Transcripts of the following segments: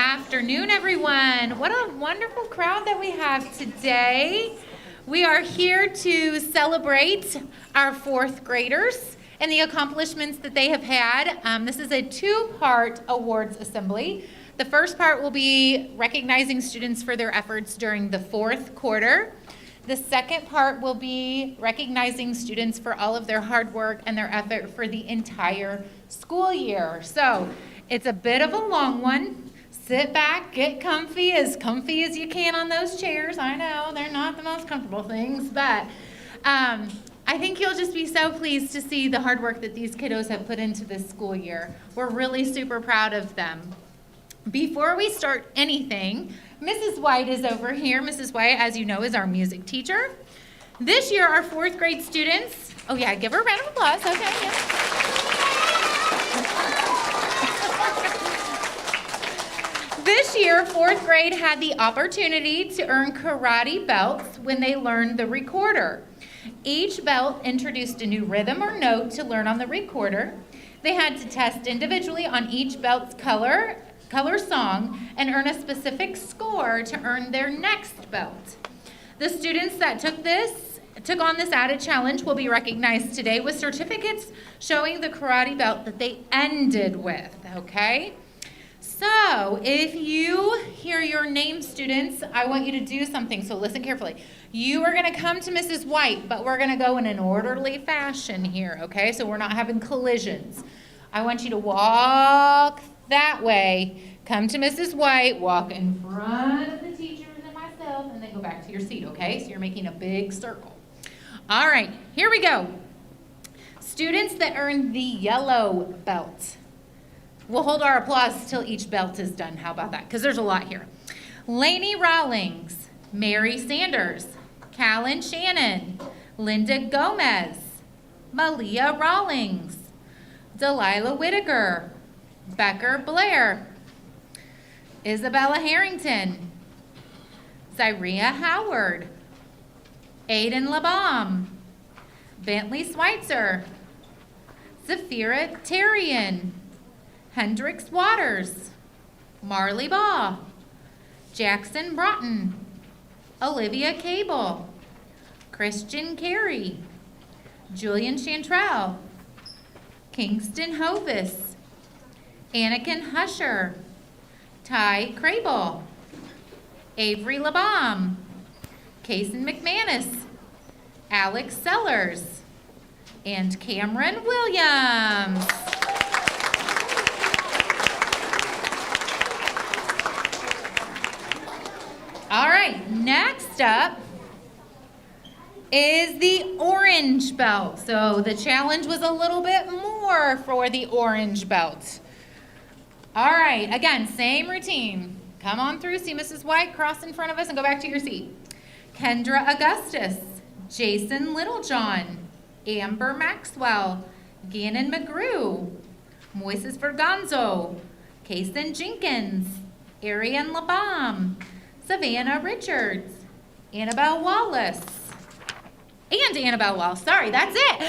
afternoon, everyone. What a wonderful crowd that we have today. We are here to celebrate our fourth graders and the accomplishments that they have had. This is a two-part awards assembly. The first part will be recognizing students for their efforts during the fourth quarter. The second part will be recognizing students for all of their hard work and their effort for the entire school year. So it's a bit of a long one. Sit back, get comfy as you can on those chairs. I know they're not the most comfortable things, but I think you'll just be so pleased to see the hard work that these kiddos have put into this school year. We're really super proud of them. Before we start anything, Mrs. White is over here. Mrs. White, as you know, is our music teacher. This year, our fourth grade students, oh yeah, give her a round of applause, okay. Yeah. This year, fourth grade had the opportunity to earn karate belts when they learned the recorder. Each belt introduced a new rhythm or note to learn on the recorder. They had to test individually on each belt's color song and earn a specific score to earn their next belt. The students that took on this added challenge will be recognized today with certificates showing the karate belt that they ended with, okay? So if you hear your name, students, I want you to do something, so listen carefully. You are going to come to Mrs. White, but we're going to go in an orderly fashion here, okay? So we're not having collisions. I want you to walk that way, come to Mrs. White, walk in front of the teachers and myself, and then go back to your seat, okay? So you're making a big circle. All right, here we go. Students that earned the yellow belt. We'll hold our applause till each belt is done. How about that? Because there's a lot here. Lainey Rawlings, Mary Sanders, Callan Shannon, Linda Gomez, Malia Rawlings, Delilah Whitaker, Becker Blair, Isabella Harrington, Zyria Howard, Aiden LaBaum, Bentley Schweitzer, Zafira Terrian, Hendrix Waters, Marley Baugh, Jackson Broughton, Olivia Cable, Christian Carey, Julian Chantrell, Kingston Hovis, Anakin Husher, Ty Crable, Avery LaBaum, Kaysen McManus, Alex Sellers, and Cameron Williams. All right, next up is the orange belt. So the challenge was a little bit more for the orange belt. All right, again, same routine. Come on through, see Mrs. White, cross in front of us, and go back to your seat. Kendra Augustus, Jason Littlejohn, Amber Maxwell, Gannon McGrew, Moises Vergonzo, Kaysen Jenkins, Ariane LaBaum, Savannah Richards, Annabelle Wallace, and Annabelle Wallace. Sorry, that's it.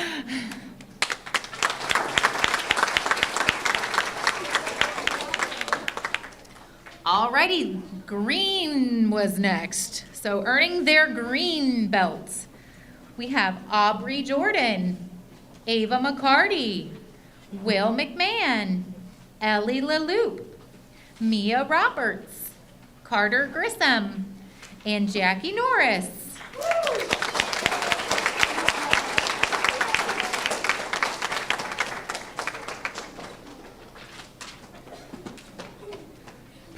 Alrighty, green was next. So earning their green belts, we have Aubrey Jordan, Ava McCarty, Will McMahon, Ellie LaLoop, Mia Roberts, Carter Grissom, and Jackie Norris.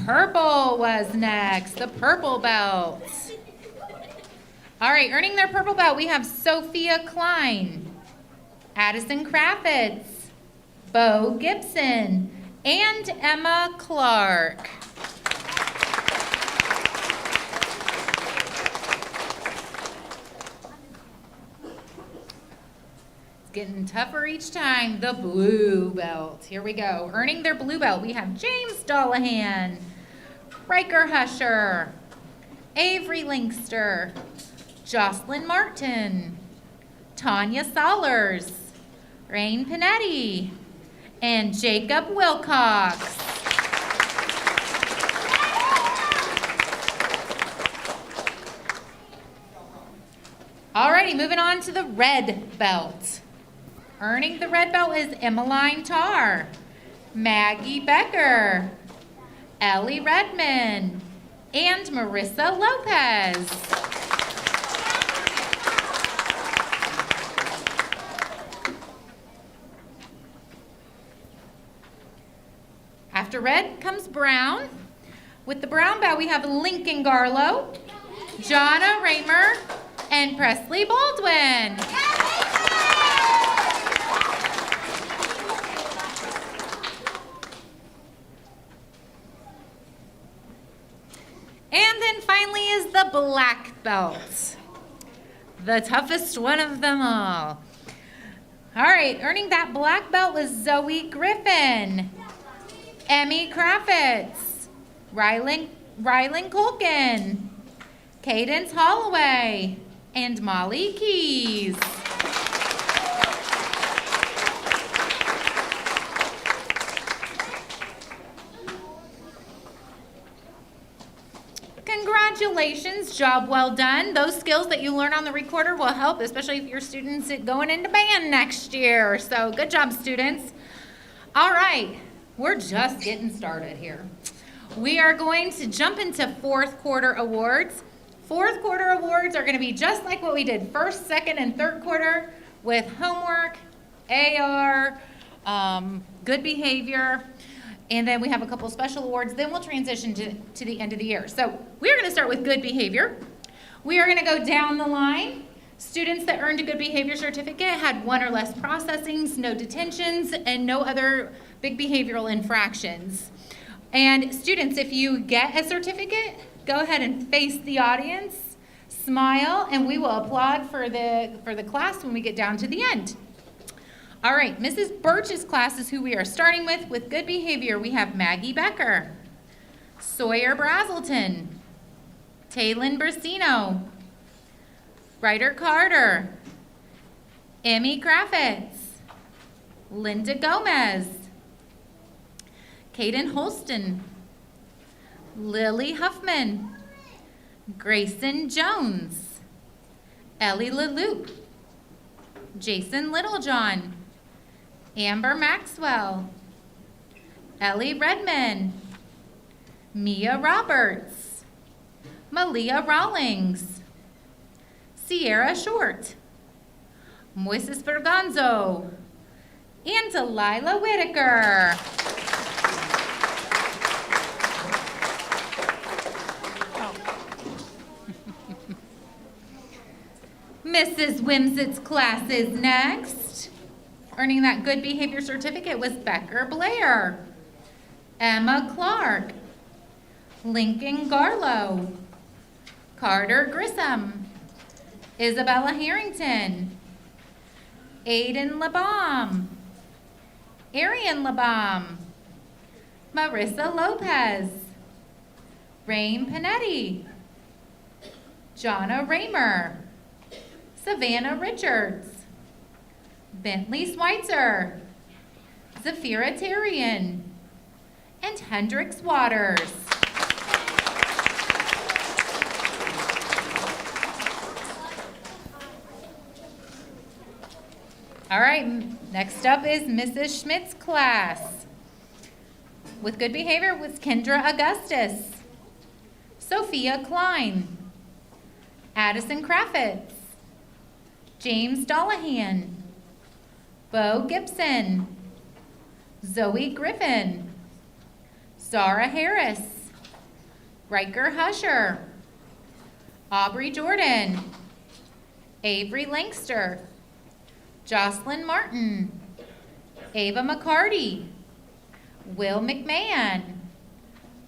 Purple was next, the purple belt. All right, earning their purple belt, we have Sophia Klein, Addison Kravitz, Bo Gibson, and Emma Clark. Getting tougher each time. The blue belt. Here we go. Earning their blue belt, we have James Dollahan, Riker Husher, Avery Linkster, Jocelyn Martin, Tanya Solers, Rain Panetti, and Jacob Wilcox. Alrighty, moving on to the red belt. Earning the red belt is Emmeline Tarr, Maggie Becker, Ellie Redmond, and Marissa Lopez. After red comes brown. With the brown belt, we have Lincoln Garlow, Jonna Raymer, and Presley Baldwin. And then finally is the black belt, the toughest one of them all. All right, earning that black belt was Zoe Griffin, Emmy Kraftz, Rylan Culkin, Cadence Holloway, and Molly Keys. Congratulations, job well done. Those skills that you learn on the recorder will help, especially if your students going into band next year. So good job, students. All right, we're just getting started here. We are going to jump into fourth quarter awards. Fourth quarter awards are going to be just like what we did first, second, and third quarter with homework, AR, good behavior, and then we have a couple special awards. Then we'll transition to the end of the year. So we're going to start with good behavior. We are going to go down the line. Students that earned a good behavior certificate had 1 or less processings, no detentions, and no other big behavioral infractions. And students, if you get a certificate, go ahead and face the audience, smile, and we will applaud for the class when we get down to the end. All right, Mrs. Birch's class is who we are starting with. With good behavior, we have Maggie Becker, Sawyer Brazelton, Taylin Brasino, Ryder Carter, Emmy Kraftz, Linda Gomez, Caden Holston, Lily Huffman, Grayson Jones, Ellie LaLoop, Jason Littlejohn, Amber Maxwell, Ellie Redmond, Mia Roberts, Malia Rawlings, Sierra Short, Moises Berganzo, and Delilah Whitaker. Mrs. Wimsett's class is next. Earning that good behavior certificate was Becker Blair, Emma Clark, Lincoln Garlow, Carter Grissom, Isabella Harrington, Aiden LeBaum, Arian LeBaum, Marissa Lopez, Rain Panetti, Jonna Raymer, Savannah Richards, Bentley Schweitzer, Zafira Terrian, and Hendrix Waters. All right, next up is Mrs. Schmidt's class. With good behavior was Kendra Augustus, Sophia Klein, Addison Kraftz, James Dollahan, Bo Gibson, Zoe Griffin, Zara Harris, Riker Husher, Aubrey Jordan, Avery Langster, Jocelyn Martin, Ava McCarty, Will McMahon,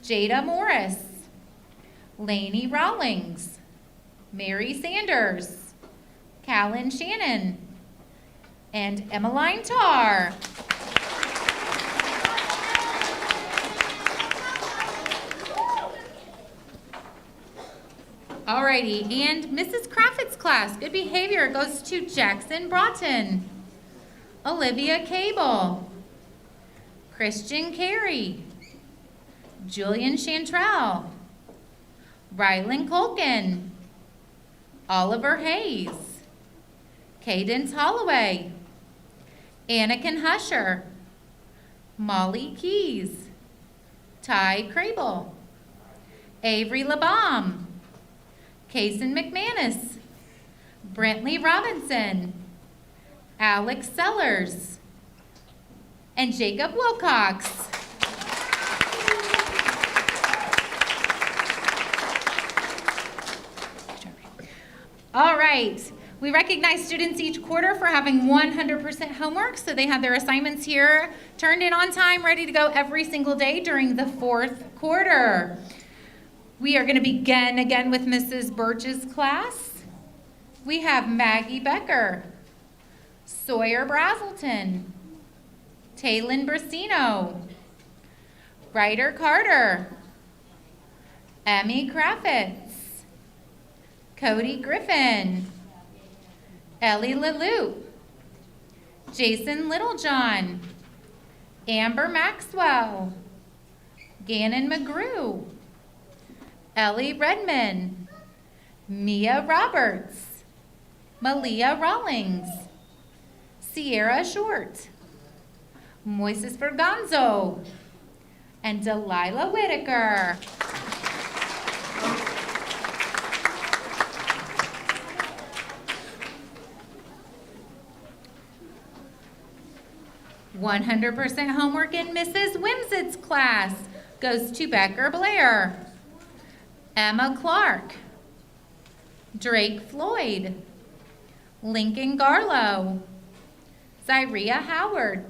Jada Morris, Lainey Rawlings, Mary Sanders, Callan Shannon, and Emmeline Tarr. Alrighty, and Mrs. Kraft's class, good behavior goes to Jackson Broughton, Olivia Cable, Christian Carey, Julian Chantrell, Rylan Culkin, Oliver Hayes, Cadence Holloway, Anakin Husher, Molly Keys, Ty Crable, Avery LeBaum, Kason McManus, Brentley Robinson, Alex Sellers, and Jacob Wilcox. All right, we recognize students each quarter for having 100% homework, so they have their assignments here turned in on time, ready to go every single day during the fourth quarter. We are going to begin again with Mrs. Birch's class. We have Maggie Becker, Sawyer Brazelton, Taylin Brasino, Ryder Carter, Emmy Kraffitz, Cody Griffin, Ellie LaLoop, Jason Littlejohn, Amber Maxwell, Gannon McGrew, Ellie Redman, Mia Roberts, Malia Rawlings, Sierra Short, Moises Berganzo, and Delilah Whitaker. "100% homework in Mrs. Wimsett's class" goes to Becker Blair, Emma Clark, Drake Floyd, Lincoln Garlow, Zyria Howard,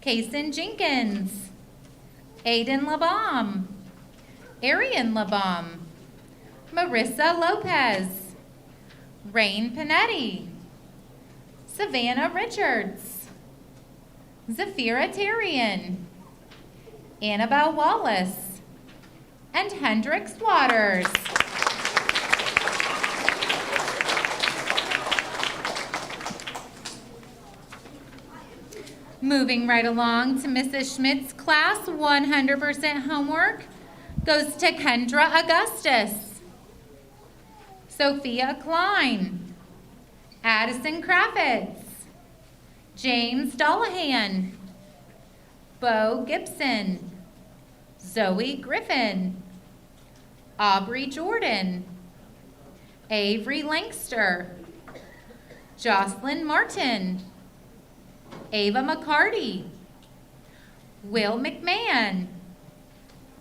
Kason Jenkins, Aiden LeBaum, Arian LeBaum, Marissa Lopez, Rain Panetti, Savannah Richards, Zafira Tarian, Annabelle Wallace, and Hendrix Waters. Moving right along to Mrs. Schmidt's class, 100% homework goes to Kendra Augustus, Sophia Klein, Addison Kraffitz, James Dollahan, Bo Gibson, Zoe Griffin, Aubrey Jordan, Avery Langster, Jocelyn Martin, Ava McCarty, Will McMahon,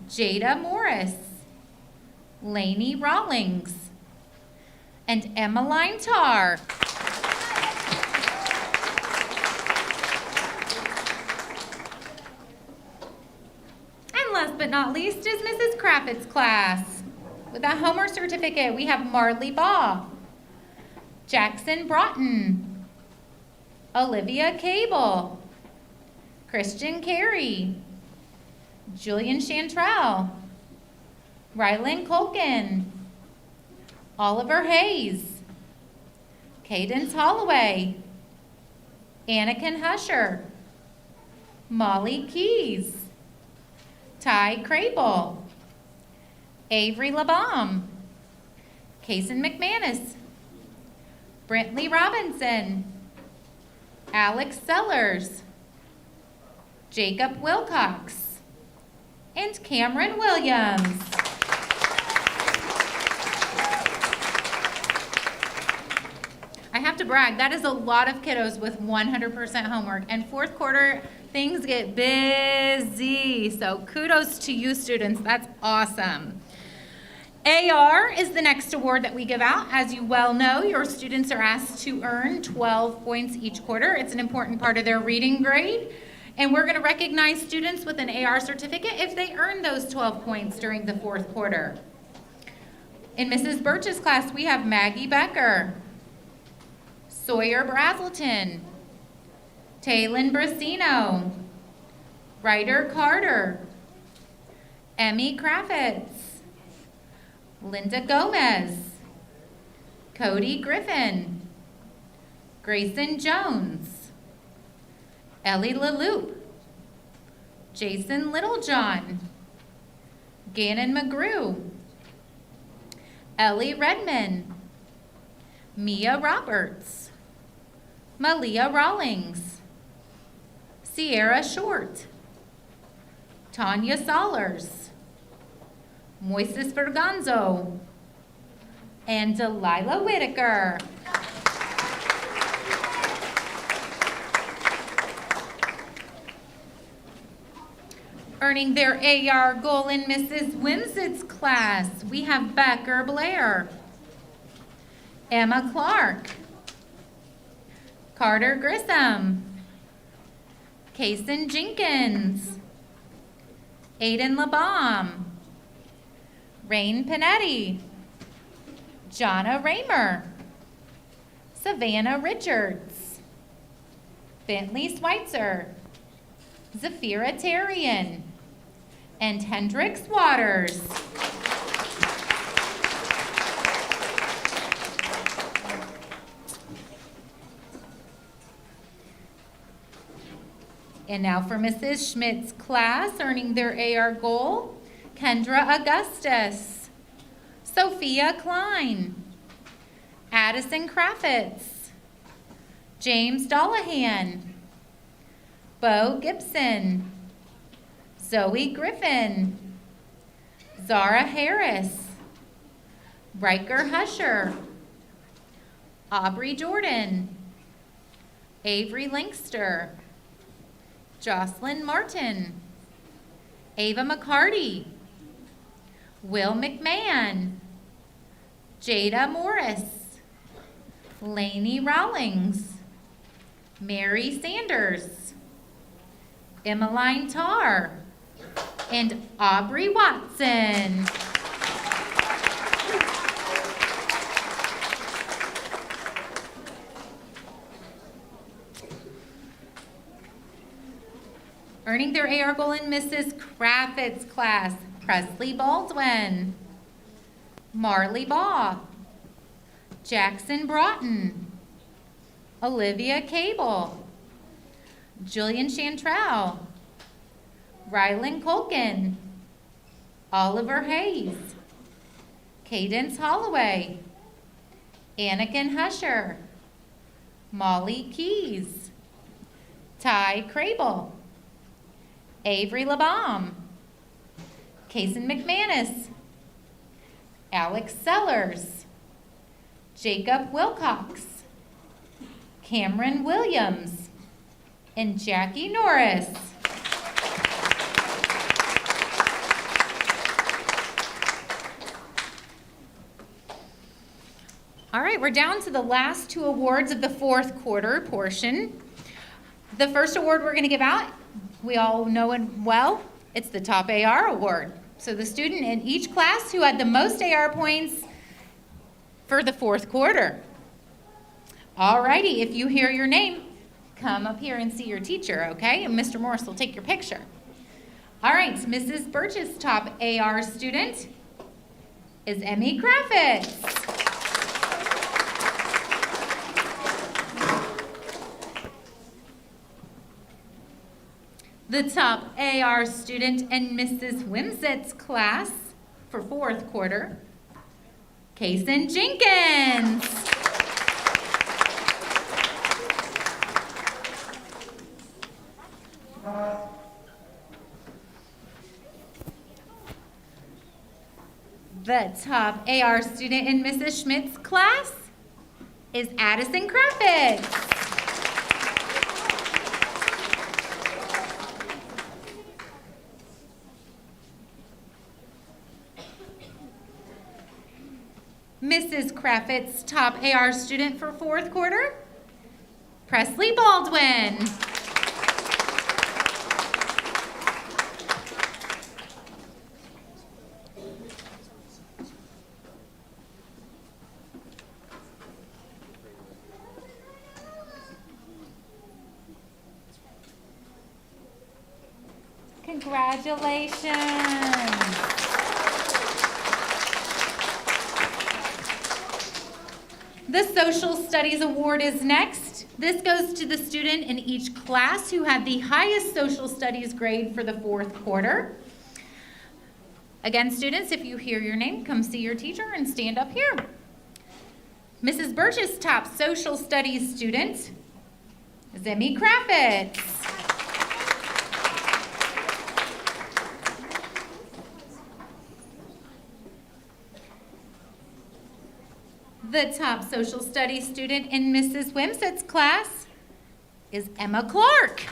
Jada Morris, Lainey Rawlings, and Emmeline Tarr. And last but not least is Mrs. Kraffitz's class. With a homework certificate, we have Marley Baugh, Jackson Broughton, Olivia Cable, Christian Carey, Julian Chantrell, Rylan Colkin, Oliver Hayes, Cadence Holloway, Anakin Husher, Molly Keys, Ty Crable, Avery LeBaum, Kason McManus, Brentley Robinson, Alex Sellers, Jacob Wilcox, and Cameron Williams. I have to brag, that is a lot of kiddos with 100% homework, and fourth quarter things get busy, so kudos to you students, that's awesome. AR is the next award that we give out. As you well know, your students are asked to earn 12 points each quarter. It's an important part of their reading grade. And we're going to recognize students with an AR certificate if they earn those 12 points during the fourth quarter. In Mrs. Birch's class, we have Maggie Becker, Sawyer Brazelton, Taylin Brasino, Ryder Carter, Emmy Kraffitz, Linda Gomez, Cody Griffin, Grayson Jones, Ellie LaLoop, Jason Littlejohn, Gannon McGrew, Ellie Redman, Mia Roberts, Malia Rawlings, Sierra Short, Tanya Solers, Moises Berganzo, and Delilah Whitaker. Earning their AR goal in Mrs. Wimsett's class, we have Becker Blair, Emma Clark, Carter Grissom, Kason Jenkins, Aiden LeBaum, Rain Panetti, Jonna Raymer, Savannah Richards, Bentley Schweitzer, Zafira Tarian, and Hendrix Waters. And now for Mrs. Schmidt's class, earning their AR goal, Kendra Augustus, Sophia Klein, Addison Kraffitz, James Dollahan, Bo Gibson, Zoe Griffin, Zara Harris, Riker Husher, Aubrey Jordan, Avery Linkster, Jocelyn Martin, Ava McCarty, Will McMahon, Jada Morris, Lainey Rawlings, Mary Sanders, Emmeline Tarr, and Aubrey Watson. Earning their AR goal in Mrs. Craffitt's class, Presley Baldwin, Marley Baugh, Jackson Broughton, Olivia Cable, Julian Chantrell, Rylan Colkin, Oliver Hayes, Cadence Holloway, Anakin Husher, Molly Keys, Ty Crable, Avery LeBaum, Kason McManus, Alex Sellers, Jacob Wilcox, Cameron Williams, and Jackie Norris. All right, we're down to the last two awards of the fourth quarter portion. The first award we're going to give out, we all know it well, it's the Top AR Award. So the student in each class who had the most AR points for the fourth quarter. All righty, if you hear your name, come up here and see your teacher, okay? And Mr. Morris will take your picture. All right, Mrs. Birch's top AR student is Emmy Kraffitz. The top AR student in Mrs. Wimsett's class for fourth quarter, Kason Jenkins. The top AR student in Mrs. Schmidt's class is Addison Kraffitz. Mrs. Kraffitz's top AR student for fourth quarter, Presley Baldwin. Congratulations. The Social Studies Award is next. This goes to the student in each class who had the highest Social Studies grade for the fourth quarter. Again, students, if you hear your name, come see your teacher and stand up here. Mrs. Birch's top Social Studies student Zimmy Kraffitz. The top social studies student in Mrs. Wimsett's class is Emma Clark.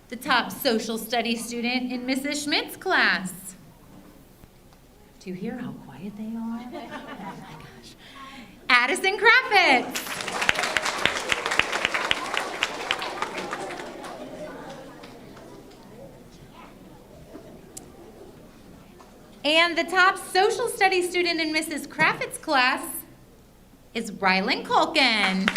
The top social studies student in Mrs. Schmidt's class. Do you hear how quiet they are? Oh my gosh. Addison Kraffitz. And the top social studies student in Mrs. Kraffitz's class is Rylan Culkin.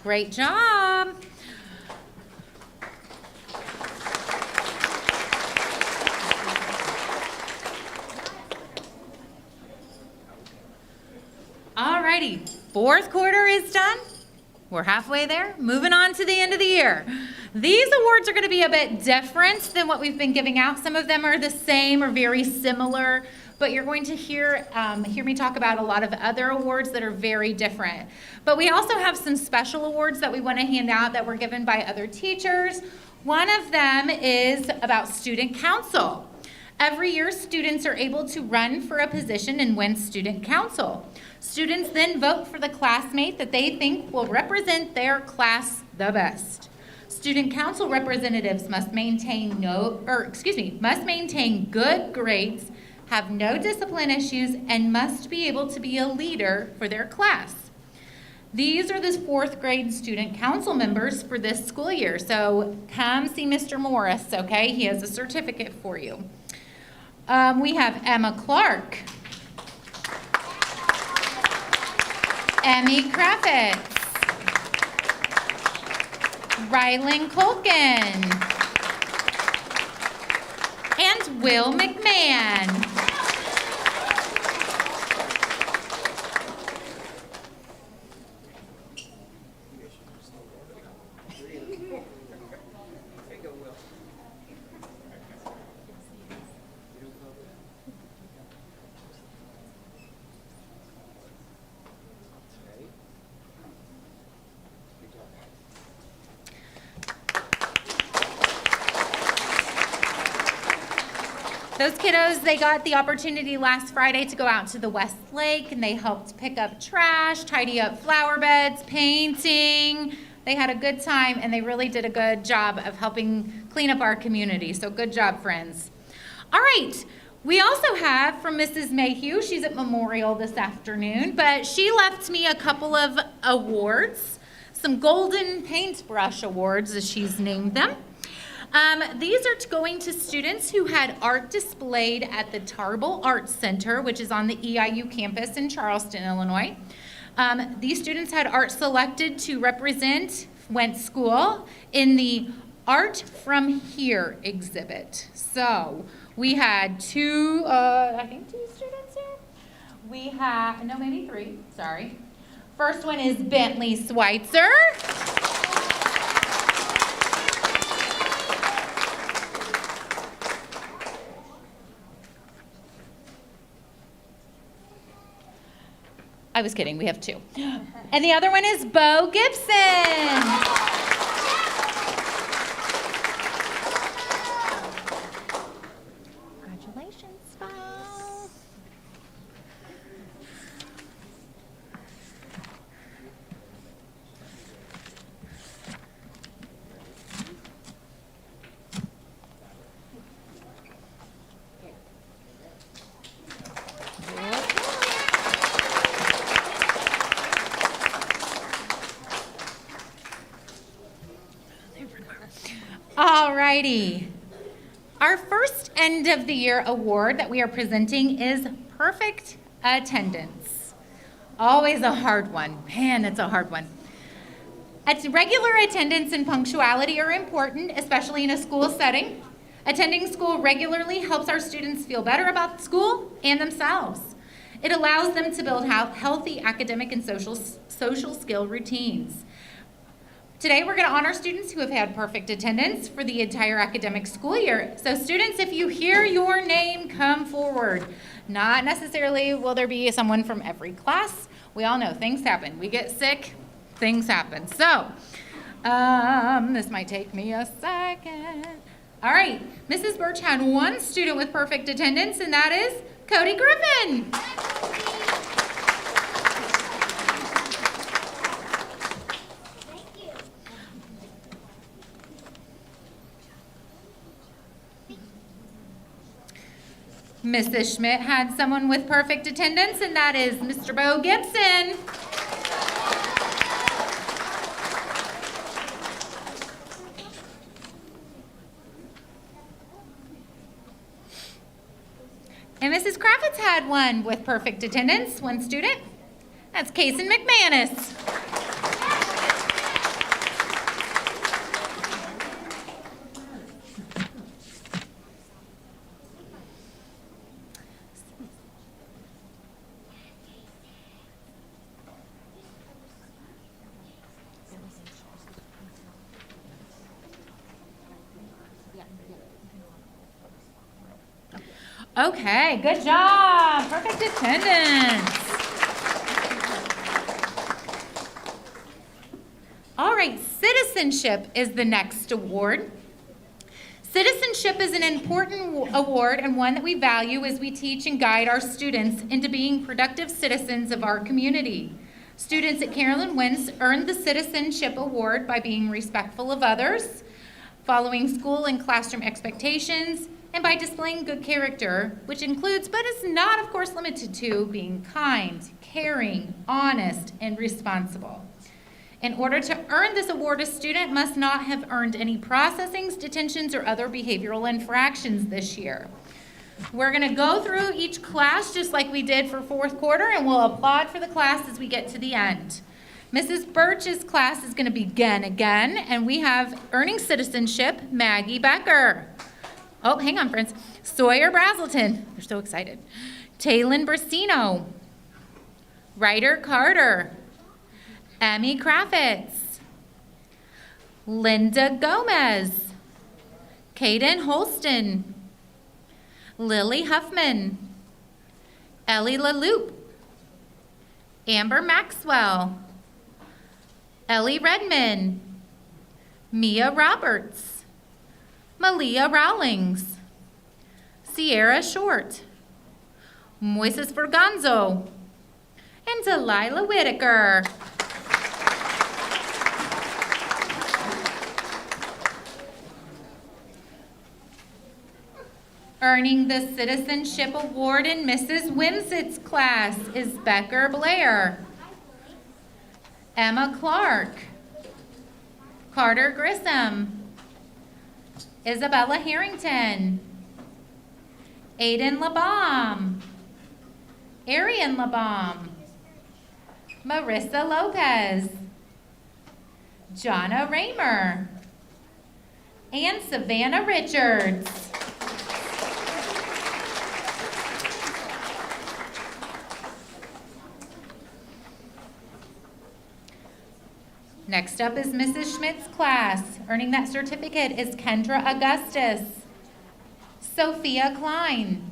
Great job. Alrighty, fourth quarter is done. We're halfway there. Moving on to the end of the year. These awards are going to be a bit different than what we've been giving out. Some of them are the same or very similar, but you're going to hear me talk about a lot of other awards that are very different. But we also have some special awards that we want to hand out that were given by other teachers. One of them is about student council. Every year, students are able to run for a position and win student council. Students then vote for the classmate that they think will represent their class the best. Student council representatives must maintain good grades, have no discipline issues, and must be able to be a leader for their class. These are the fourth grade student council members for this school year. So come see Mr. Morris, okay? He has a certificate for you. We have Emma Clark, Emmy Kraffitz, Rylan Culkin, and Will McMahon. Those kiddos, they got the opportunity last Friday to go out to the West Lake, and they helped pick up trash, tidy up flower beds, painting. They had a good time, and they really did a good job of helping clean up our community. So good job, friends. All right, we also have from Mrs. Mayhew. She's at Memorial this afternoon, but she left me a couple of awards, some golden paintbrush awards, as she's named them. These are going to students who had art displayed at the Tarbell Arts Center, which is on the EIU campus in Charleston, Illinois. These students had art selected to represent Wentz School in the Art from Here exhibit. So we had two students here. We have, no, maybe three, sorry. First one is Bentley Schweitzer. I was kidding, we have two. And the other one is Bo Gibson. Congratulations, Bo. Alrighty. Our first end of the year award that we are presenting is perfect attendance. Always a hard one. Man, it's a hard one. Regular attendance and punctuality are important, especially in a school setting. Attending school regularly helps our students feel better about school and themselves. It allows them to build healthy academic and social skill routines. Today we're going to honor students who have had perfect attendance for the entire academic school year. So students, if you hear your name, come forward. Not necessarily will there be someone from every class. We all know things happen. We get sick, things happen. So this might take me a second. All right, Mrs. Birch had one student with perfect attendance, and that is Cody Griffin. Mrs. Schmidt had someone with perfect attendance, and that is Mr. Bo Gibson. And Mrs. Kravitz had one with perfect attendance, one student. That's Kason McManus. Okay, good job. Perfect attendance. All right, citizenship is the next award. Citizenship is an important award and one that we value as we teach and guide our students into being productive citizens of our community. Students at Carolyn Wentz earned the Citizenship Award by being respectful of others, following school and classroom expectations, and by displaying good character, which includes, but is not, of course, limited to, being kind, caring, honest, and responsible. In order to earn this award, a student must not have earned any processings, detentions, or other behavioral infractions this year. We're going to go through each class just like we did for fourth quarter, and we'll applaud for the class as we get to the end. Mrs. Birch's class is going to begin again, and we have earning citizenship, Maggie Becker. Oh, hang on, friends. Sawyer Brazelton. They're so excited. Taylin Brasino. Ryder Carter. Emmy Kravitz. Linda Gomez. Kaden Holston. Lily Huffman. Ellie LaLoop. Amber Maxwell. Ellie Redman. Mia Roberts. Malia Rawlings, Sierra Short, Moises Vergonzo, and Delilah Whitaker. Earning the Citizenship Award in Mrs. Wimsett's class is Becker Blair, Emma Clark, Carter Grissom, Isabella Harrington, Aiden LaBaum, Arian LaBaum, Marissa Lopez, Jonna Raymer, and Savannah Richards. Next up is Mrs. Schmidt's class. Earning that certificate is Kendra Augustus, Sophia Klein,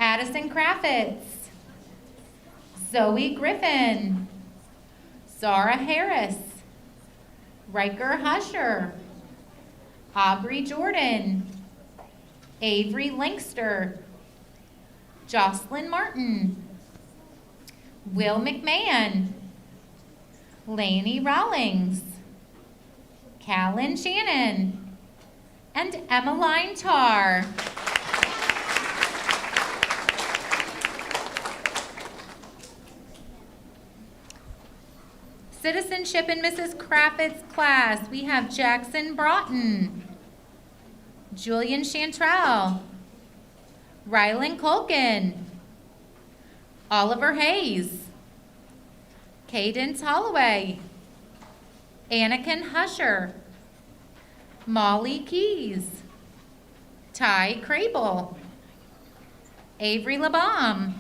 Addison Kravitz, Zoe Griffin, Zara Harris, Riker Husher, Aubrey Jordan, Avery Lankster, Jocelyn Martin, Will McMahon, Lainey Rawlings, Callan Shannon, and Emmeline Tarr. Citizenship in Mrs. Krafitz's class, we have Jackson Broughton, Julian Chantrell, Rylan Colkin, Oliver Hayes, Cadence Holloway, Anakin Husher, Molly Keys, Ty Crable, Avery LeBaum,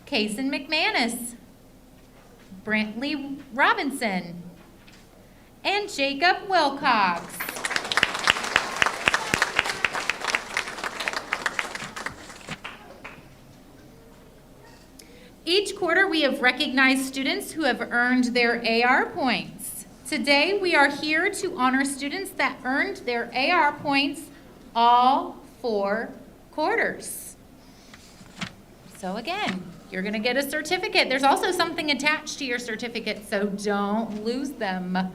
Kason McManus, Brantley Robinson, and Jacob Wilcox. Each quarter, we have recognized students who have earned their AR points. Today, we are here to honor students that earned their AR points all 4 quarters. So again, you're going to get a certificate. There's also something attached to your certificate, so don't lose them.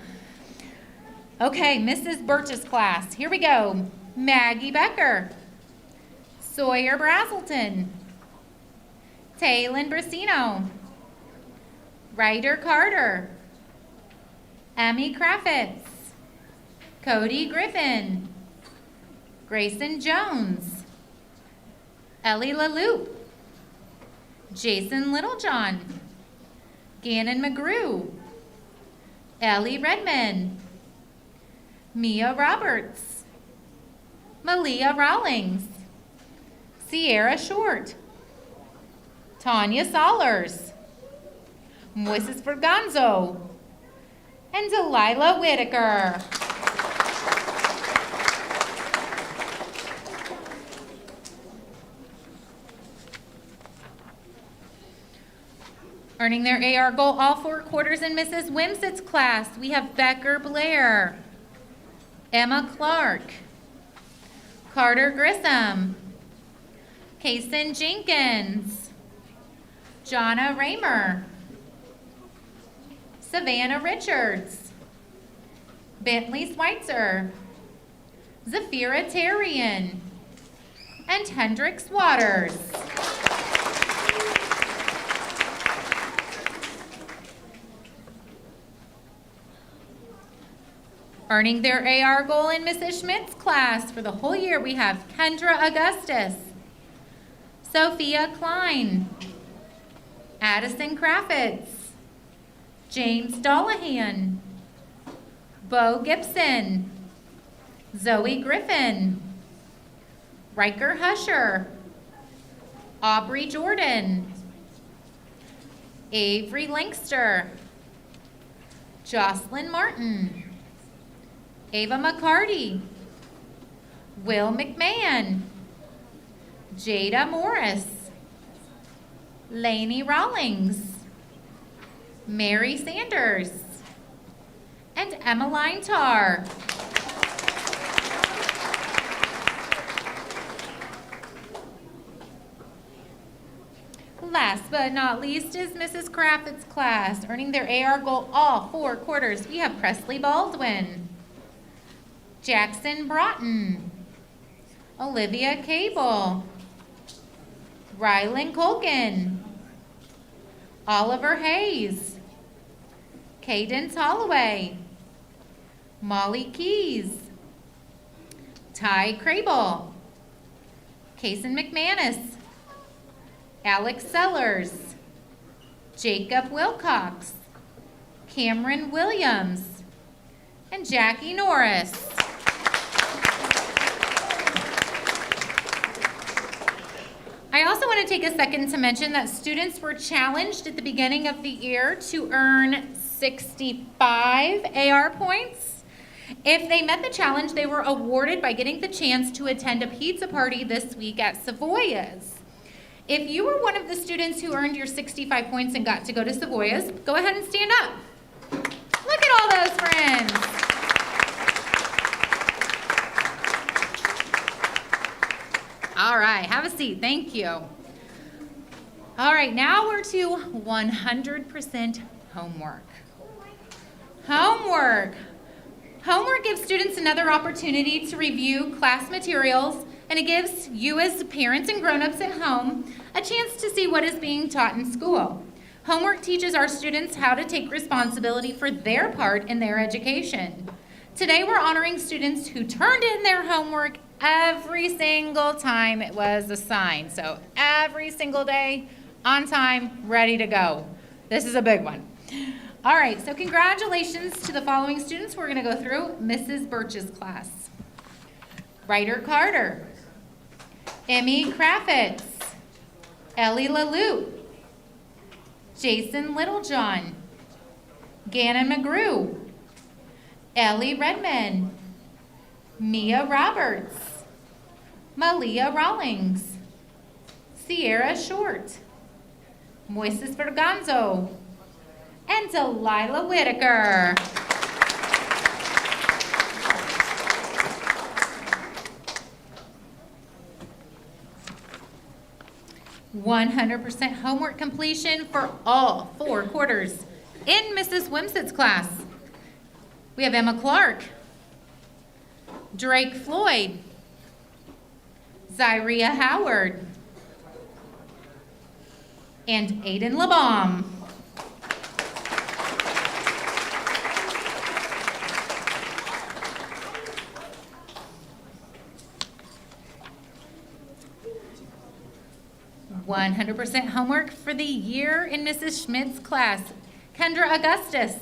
Okay, Mrs. Birch's class. Here we go. Maggie Becker, Sawyer Brazelton, Taylin Brasino, Ryder Carter, Emmy Kraffitz, Cody Griffin, Grayson Jones, Ellie LaLoupe, Jason Littlejohn, Gannon McGrew, Ellie Redmond, Mia Roberts, Malia Rawlings, Sierra Short, Tanya Solers, Moises Berganzo, and Delilah Whitaker. Earning their AR goal all 4 quarters in Mrs. Wimsett's class, we have Becker Blair, Emma Clark, Carter Grissom, Kason Jenkins, Jonna Raymer, Savannah Richards, Bentley Schweitzer, Zafira Terrian, and Hendrix Waters. Earning their AR goal in Mrs. Schmidt's class for the whole year, we have Kendra Augustus, Sophia Klein, Addison Kraffitz, James Dollahan, Bo Gibson, Zoe Griffin, Riker Husher, Aubrey Jordan, Avery Lankster, Jocelyn Martin, Ava McCarty, Will McMahon, Jada Morris, Lainey Rawlings, Mary Sanders, and Emmeline Tarr. Last but not least is Mrs. Kraffitz's class. Earning their AR goal all 4 quarters, we have Presley Baldwin, Jackson Broughton, Olivia Cable, Rylan Colkin, Oliver Hayes, Cadence Holloway, Molly Keys, Ty Crable, Kason McManus, Alex Sellers, Jacob Wilcox, Cameron Williams, and Jackie Norris. I also want to take a second to mention that students were challenged at the beginning of the year to earn 65 AR points. If they met the challenge, they were awarded by getting the chance to attend a pizza party this week at Savoyas. If you were one of the students who earned your 65 points and got to go to Savoyas, go ahead and stand up. Look at all those friends. All right, have a seat. Thank you. All right, now we're to 100% homework. Homework. Homework gives students another opportunity to review class materials, and it gives you as parents and grown-ups at home a chance to see what is being taught in school. Homework teaches our students how to take responsibility for their part in their education. Today we're honoring students who turned in their homework every single time it was assigned. So every single day, on time, ready to go. This is a big one. All right, so congratulations to the following students. We're going to go through Mrs. Birch's class. Ryder Carter, Emmy Kraffitz, Ellie LaLute, Jason Littlejohn, Gannon McGrew, Ellie Redmond, Mia Roberts, Malia Rawlings, Sierra Short, Moises Verganzo, and Delilah Whitaker. "100% homework completion for all 4 quarters in Mrs. Wimsett's class. We have Emma Clark, Drake Floyd, Zyria Howard, and Aiden LeBaum. "100% homework for the year in Mrs. Schmidt's class. Kendra Augustus,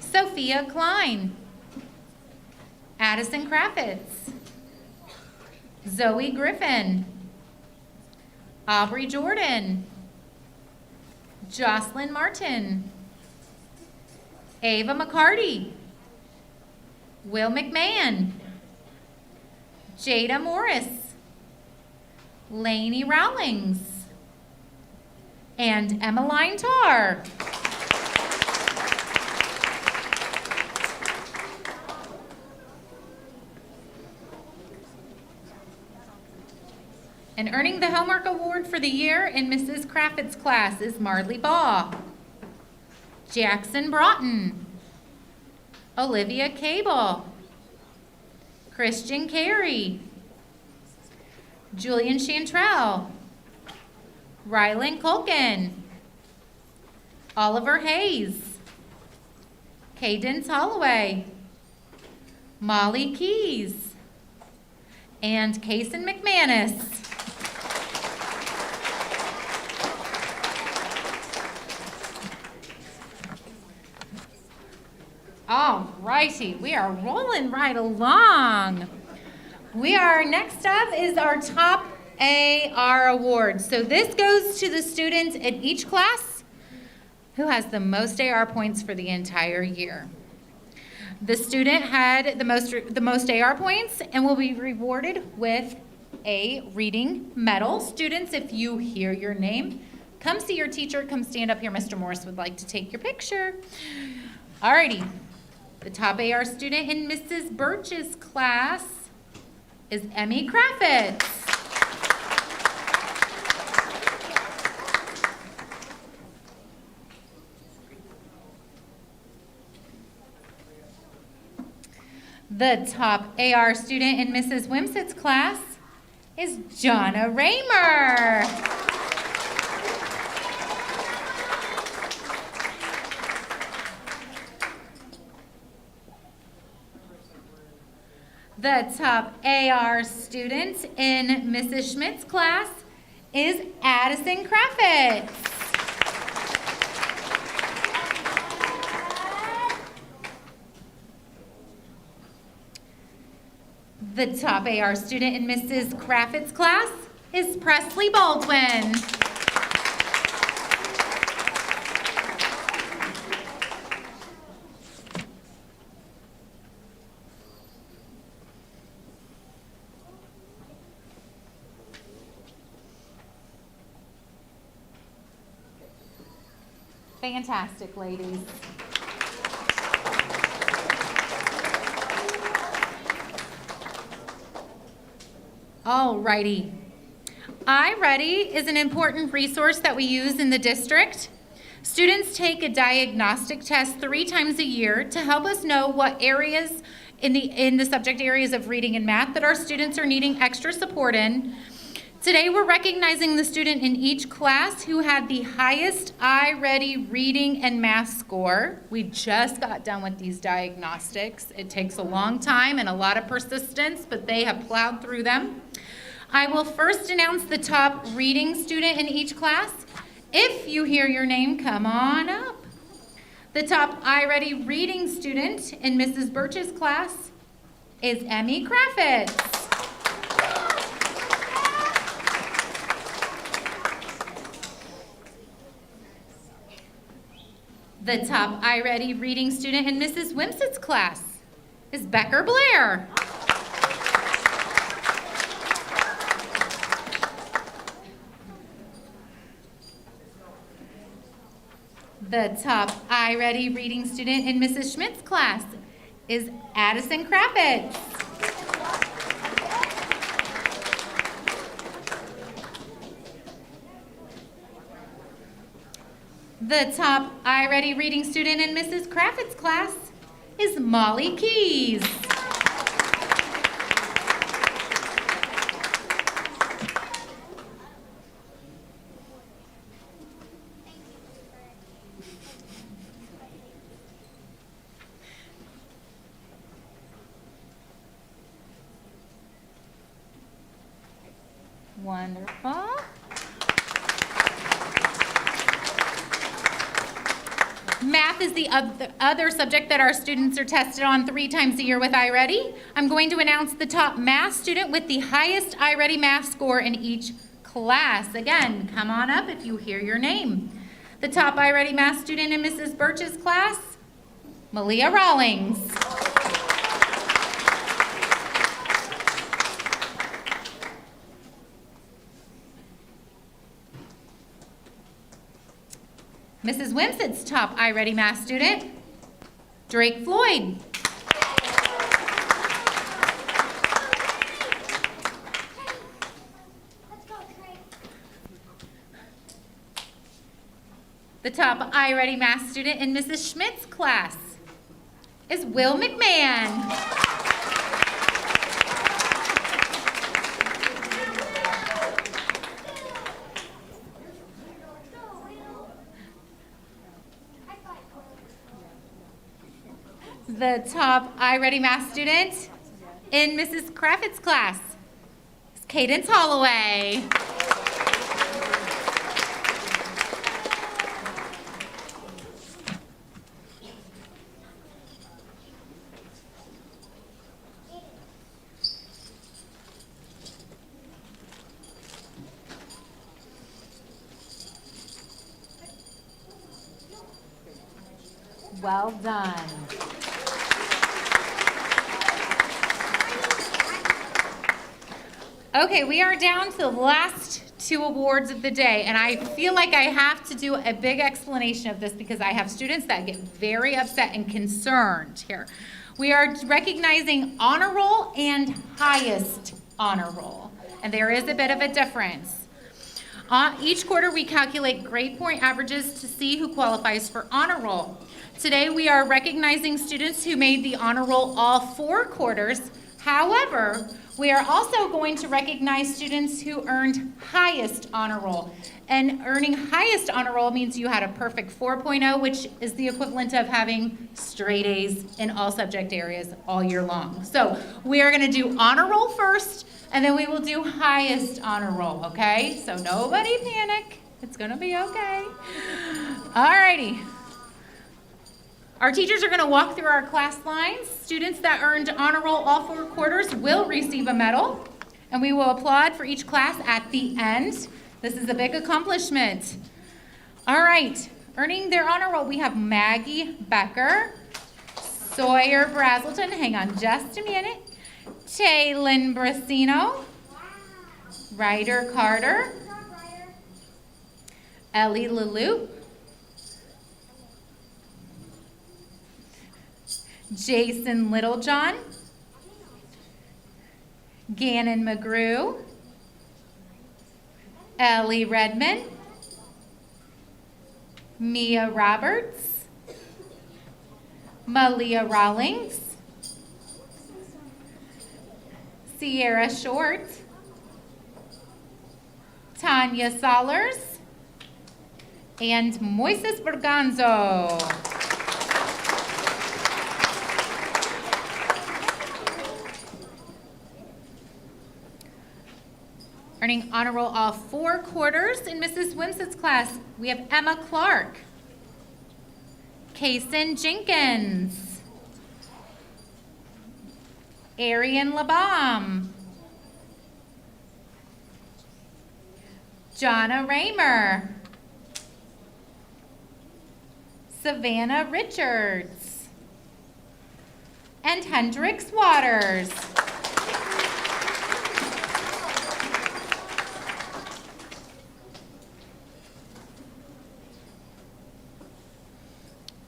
Sophia Klein, Addison Kraffitz, Zoe Griffin, Aubrey Jordan, Jocelyn Martin, Ava McCarty, Will McMahon, Jada Morris, Lainey Rowlings, and Emmeline Tarr. And earning the homework award for the year in Mrs. Kraffitz's class is Marley Baugh, Jackson Broughton, Olivia Cable, Christian Carey, Julian Chantrell, Rylan Culkin, Oliver Hayes, Cadence Holloway, Molly Keys, and Kaysen McManus. All righty, we are rolling right along. Next up is our top AR award. So this goes to the student in each class who has the most AR points for the entire year. The student had the most AR points and will be rewarded with a reading medal. Students, if you hear your name, come see your teacher. Come stand up here. Mr. Morris would like to take your picture. Alrighty. The top AR student in Mrs. Birch's class is Emmy Kraffitz. The top AR student in Mrs. Wimsett's class is Jonna Raymer. The top AR student in Mrs. Schmidt's class is Addison Kraffitz. The top AR student in Mrs. Kraffitz's class is Presley Baldwin. Fantastic, ladies. Alrighty. iReady is an important resource that we use in the district. Students take a diagnostic test 3 times a year to help us know what areas in the subject areas of reading and math that our students are needing extra support in. Today we're recognizing the student in each class who had the highest iReady reading and math score. We just got done with these diagnostics. It takes a long time and a lot of persistence, but they have plowed through them. I will first announce the top reading student in each class. If you hear your name, come on up. The top iReady reading student in Mrs. Birch's class is Emmy Kraffitz. The top iReady reading student in Mrs. Wimsett's class is Becker Blair. The top iReady reading student in Mrs. Schmidt's class is Addison Kraffitz. The top iReady reading student in Mrs. Kraffitz's class is Molly Keys. Wonderful. Math is the other subject that our students are tested on 3 times a year with iReady. I'm going to announce the top math student with the highest iReady math score in each class. Again, come on up if you hear your name. The top iReady math student in Mrs. Birch's class, Malia Rawlings. Mrs. Wimsett's top iReady math student, Drake Floyd. The top iReady math student in Mrs. Schmidt's class is Will McMahon. The top iReady math student in Mrs. Kraffitz's class is Cadence Holloway. Well done. Okay, we are down to the last 2 awards of the day, and I feel like I have to do a big explanation of this because I have students that get very upset and concerned here. We are recognizing honor roll and highest honor roll, and there is a bit of a difference. Each quarter we calculate grade point averages to see who qualifies for honor roll. Today we are recognizing students who made the honor roll all 4 quarters. However, we are also going to recognize students who earned highest honor roll. And earning highest honor roll means you had a perfect 4.0, which is the equivalent of having straight A's in all subject areas all year long. So we are going to do honor roll first, and then we will do highest honor roll, okay? So nobody panic. It's going to be okay. All righty. Our teachers are going to walk through our class lines. Students that earned honor roll all 4 quarters will receive a medal, and we will applaud for each class at the end. This is a big accomplishment. All right, earning their honor roll, we have Maggie Becker, Sawyer Brazelton, hang on just a minute, Taylin Brasino, Ryder Carter, Ellie Leloup, Jason Littlejohn, Gannon McGrew, Ellie Redmond, Mia Roberts, Malia Rawlings, Sierra Short, Tanya Solers, and Moises Berganzo. Earning honor roll all 4 quarters in Mrs. Wimsett's class, we have Emma Clark, Kason Jenkins, Arian Labam, Jonna Raymer, Savannah Richards, and Hendrix Waters.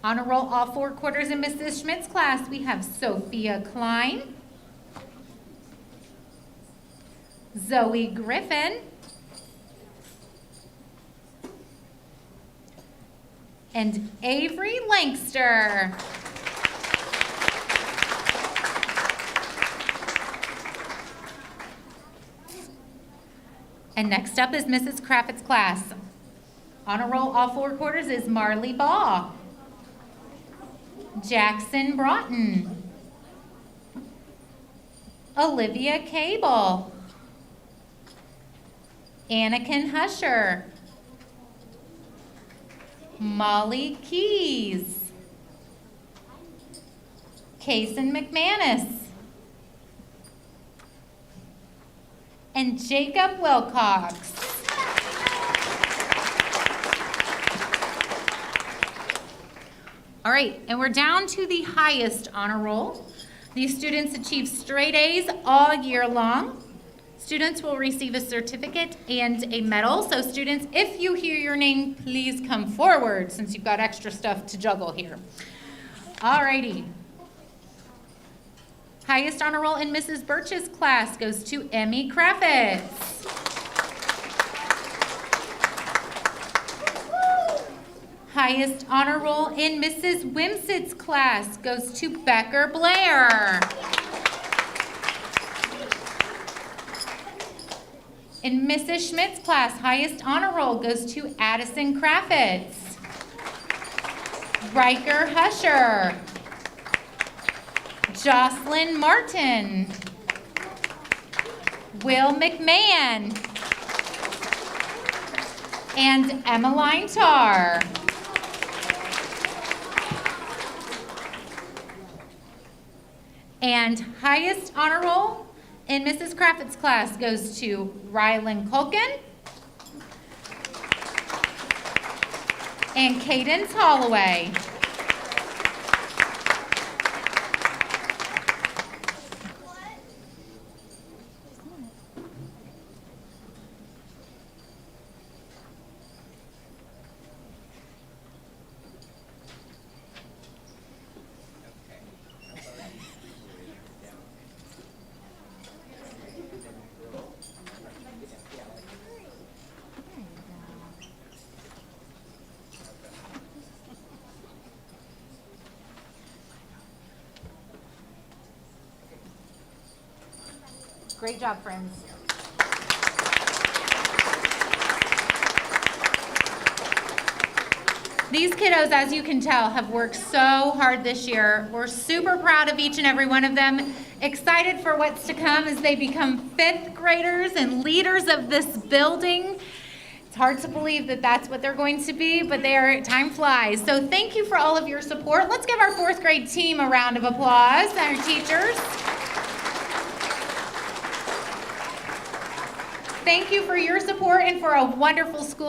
Honor roll all 4 quarters in Mrs. Schmidt's class. We have Sophia Klein, Zoe Griffin, and Avery Lankster. And next up is Mrs. Craffitt's class. Honor roll all 4 quarters is Marley Baugh, Jackson Broughton, Olivia Cable, Anakin Husher, Molly Keys, Kason McManus, and Jacob Wilcox. All right, and we're down to the highest honor roll. These students achieve straight A's all year long. Students will receive a certificate and a medal. So students, if you hear your name, please come forward since you've got extra stuff to juggle here. All righty. Highest honor roll in Mrs. Birch's class goes to Emmy Kraffitz. Highest honor roll in Mrs. Wimsit's class goes to Becker Blair. In Mrs. Schmidt's class, highest honor roll goes to Addison Kraffitz, Riker Husher, Jocelyn Martin, Will McMahon, and Emmeline Tarr. And highest honor roll in Mrs. Craffitt's class goes to Rylan Culkin and Cadence Holloway. Great job, friends. These kiddos, as you can tell, have worked so hard this year. We're super proud of each and every one of them. Excited for what's to come as they become 5th graders and leaders of this building. It's hard to believe that that's what they're going to be, but time flies. So thank you for all of your support. Let's give our 4th grade team a round of applause, and our teachers. Thank you for your support and for a wonderful school.